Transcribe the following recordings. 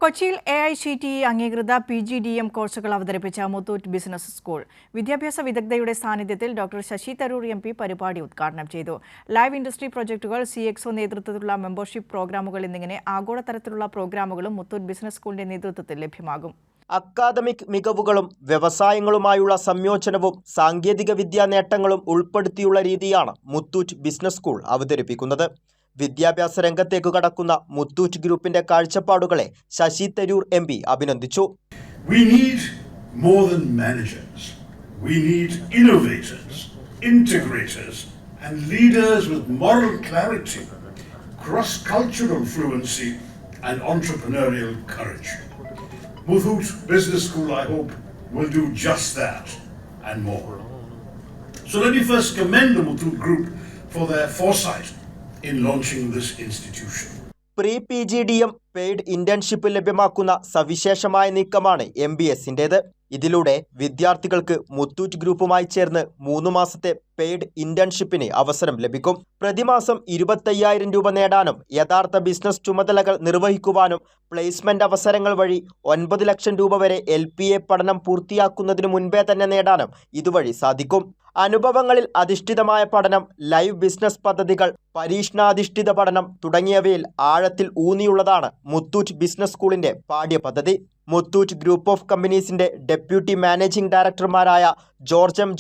കൊച്ചിയിൽ AICTE അംഗീകൃത PGDM കോഴ്സുകൾ അവതരിപ്പിച്ച മുത്തൂറ്റ് ബിസിനസ് സ്കൂൾ വിദ്യാഭ്യാസ വിദഗ്ധയുടെ സാന്നിധ്യത്തിൽ ഡോക്ടർ ശശി തരൂർ MP പരിപാടി ഉദ്ഘാടനം ചെയ്തു. ലൈവ് ഇൻഡസ്ട്രി പ്രൊജക്ടുകൾ, CXO നേതൃത്വത്തിലുള്ള മെമ്പർഷിപ്പ് പ്രോഗ്രാമുകൾ എന്നിങ്ങനെ ആഗോളതലത്തിലുള്ള പ്രോഗ്രാമുകളും മുത്തൂറ്റ് ബിസിനസ് സ്കൂളിന്റെ നേതൃത്വത്തിൽ ലഭ്യമാകും. അക്കാദമിക് മികവുകളും വ്യവസായങ്ങളുമായുള്ള സംയോജനവും സാങ്കേതിക വിദ്യാ നേട്ടങ്ങളും ഉൾപ്പെടുത്തിയുള്ള രീതിയാണ് മുത്തൂറ്റ് ബിസിനസ് സ്കൂൾ അവതരിപ്പിക്കുന്നത്. വിദ്യാഭ്യാസ രംഗത്തേക്ക് കടക്കുന്ന മുത്തൂറ്റ് ഗ്രൂപ്പിന്റെ കാഴ്ചപ്പാടുകളെ ശശി തരൂർ MP അഭിനന്ദിച്ചു. We need more than managers. We need innovators, integrators and leaders with moral clarity, cross-cultural fluency and entrepreneurial courage. Muthoot Business School, I hope, will do just that and more. So let me first commend the Muthoot Group for their foresight in launching this institution. Pre-PGDM paid internship ലഭ്യമാക്കുന്ന സവിശേഷമായ നീക്കമാണ് MBSന്റേത്. ഇതിലൂടെ വിദ്യാർത്ഥികൾക്ക് മുത്തൂറ്റ് ഗ്രൂപ്പുമായി ചേർന്ന് 3 മാസത്തെ paid ഇന്റേൺഷിപ്പിന് അവസരം ലഭിക്കും. പ്രതിമാസം 25,000 രൂപ നേടാനും യഥാർത്ഥ ബിസിനസ് ചുമതലകൾ നിർവഹിക്കുവാനും പ്ലേസ്മെന്റ് അവസരങ്ങൾ വഴി 9 ലക്ഷം രൂപ വരെ LPA പഠനം പൂർത്തിയാക്കുന്നതിനു മുൻപേ തന്നെ നേടാനും ഇതുവഴി സാധിക്കും. അനുഭവങ്ങളിൽ അധിഷ്ഠിതമായ പഠനം, ലൈവ് ബിസിനസ് പദ്ധതികൾ, പരീക്ഷണാധിഷ്ഠിത പഠനം തുടങ്ങിയവയിൽ ആഴത്തിൽ ഊന്നിയുള്ളതാണ് മുത്തൂറ്റ് ബിസിനസ് സ്കൂളിന്റെ പാഠ്യപദ്ധതി. മുത്തൂറ്റ് ഗ്രൂപ്പ് ഓഫ് കമ്പനീസിന്റെ ഡെപ്യൂട്ടി മാനേജിംഗ് ഡയറക്ടർമാരായ George M.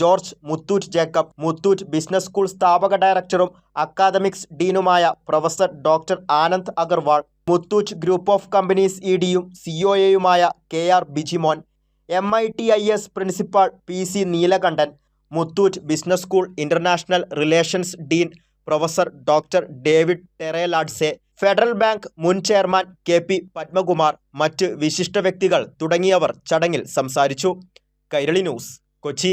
George, Muthoot Jacob, Muthoot business school സ്ഥാപക ഡയറക്ടറും അക്കാദമിക്സ് ഡീനുമായ professor doctor Anand Agarwal, Muthoot group of companies ED-യും COAയുമായ KR Bijimon, MITIS principal PC Neelakandan, Muthoot business school international relations dean professor doctor David Tereladze, federal bank മുൻ chairman KP Padmakumar, മറ്റ് വിശിഷ്ട വ്യക്തികൾ തുടങ്ങിയവർ ചടങ്ങിൽ സംസാരിച്ചു. കൈരളി ന്യൂസ്, കൊച്ചി.